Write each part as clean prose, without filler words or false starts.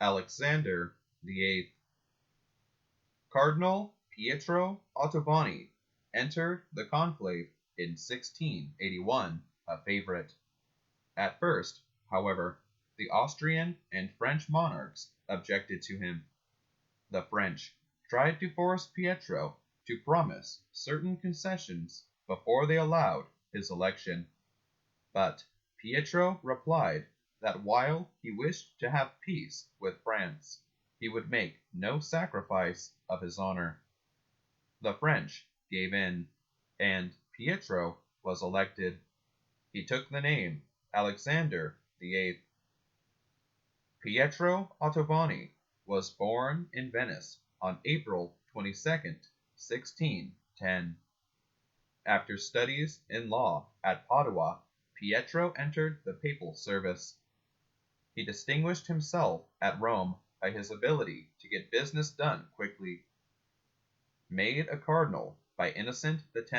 Alexander VIII. Cardinal Pietro Ottoboni entered the conclave in 1681, a favorite. At first, however, the Austrian and French monarchs objected to him. The French tried to force Pietro to promise certain concessions before they allowed his election, but Pietro replied that while he wished to have peace with France, he would make no sacrifice of his honor. The French gave in, and Pietro was elected. He took the name Alexander VIII. Pietro Ottoboni was born in Venice on April 22, 1610. After studies in law at Padua, Pietro entered the papal service. He distinguished himself at Rome by his ability to get business done quickly. Made a cardinal by Innocent X,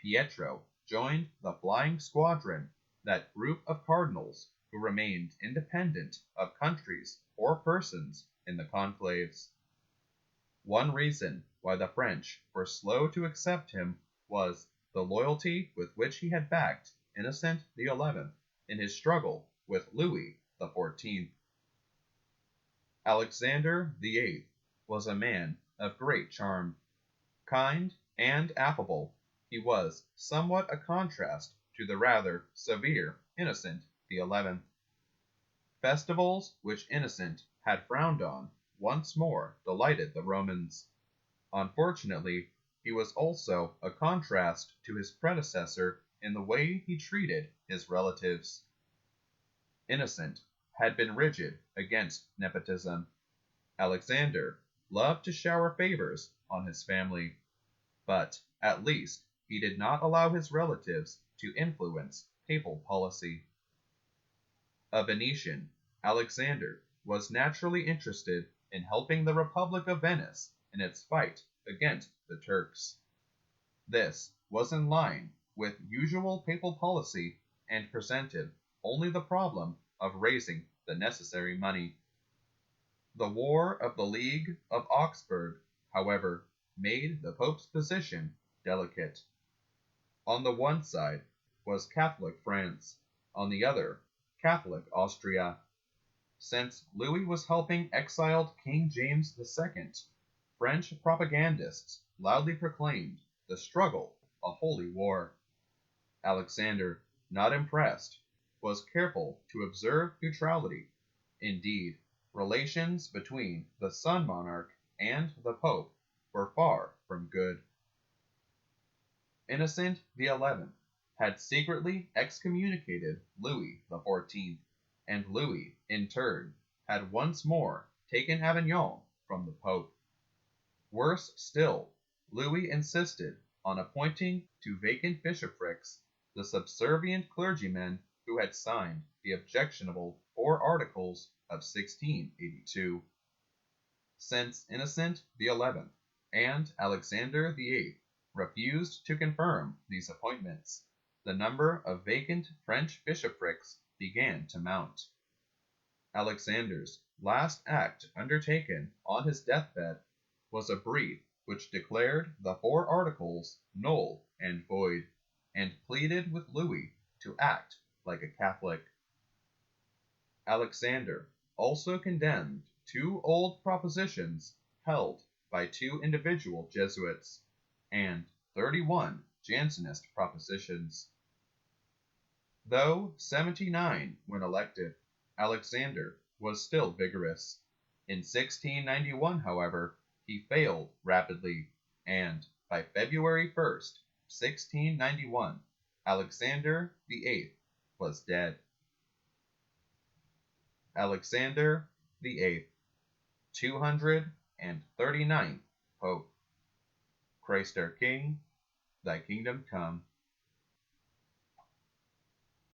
Pietro joined the Flying Squadron, that group of cardinals who remained independent of countries or persons in the conclaves. One reason why the French were slow to accept him was the loyalty with which he had backed Innocent XI in his struggle with Louis XIV. Alexander VIII was a man of great charm. Kind and affable, he was somewhat a contrast to the rather severe Innocent XI. Festivals which Innocent had frowned on once more delighted the Romans. Unfortunately, he was also a contrast to his predecessor in the way he treated his relatives. Innocent had been rigid against nepotism. Alexander loved to shower favors on his family, but at least he did not allow his relatives to influence papal policy. A Venetian, Alexander was naturally interested in helping the Republic of Venice in its fight against the Turks. This was in line with usual papal policy and presented only the problem of raising the necessary money. The War of the League of Augsburg, however, made the Pope's position delicate. On the one side was Catholic France, on the other Catholic Austria. Since Louis was helping exiled King James II, French propagandists loudly proclaimed the struggle a holy war. Alexander, not impressed, was careful to observe neutrality. Indeed, relations between the Sun Monarch and the Pope were far from good. Innocent XI had secretly excommunicated Louis XIV, and Louis, in turn, had once more taken Avignon from the Pope. Worse still, Louis insisted on appointing to vacant bishoprics the subservient clergymen who had signed the objectionable 4 Articles of 1682. Since Innocent XI and Alexander VIII refused to confirm these appointments, the number of vacant French bishoprics began to mount. Alexander's last act undertaken on his deathbed was a brief which declared the 4 Articles null and void, and pleaded with Louis to act like a Catholic. Alexander also condemned 2 old propositions held by 2 individual Jesuits, and 31 Jansenist propositions. Though 79 when elected, Alexander was still vigorous. In 1691, however, he failed rapidly, and by February 1st, 1691, Alexander VIII was dead. Alexander VIII, 239th Pope. Christ our King, thy kingdom come.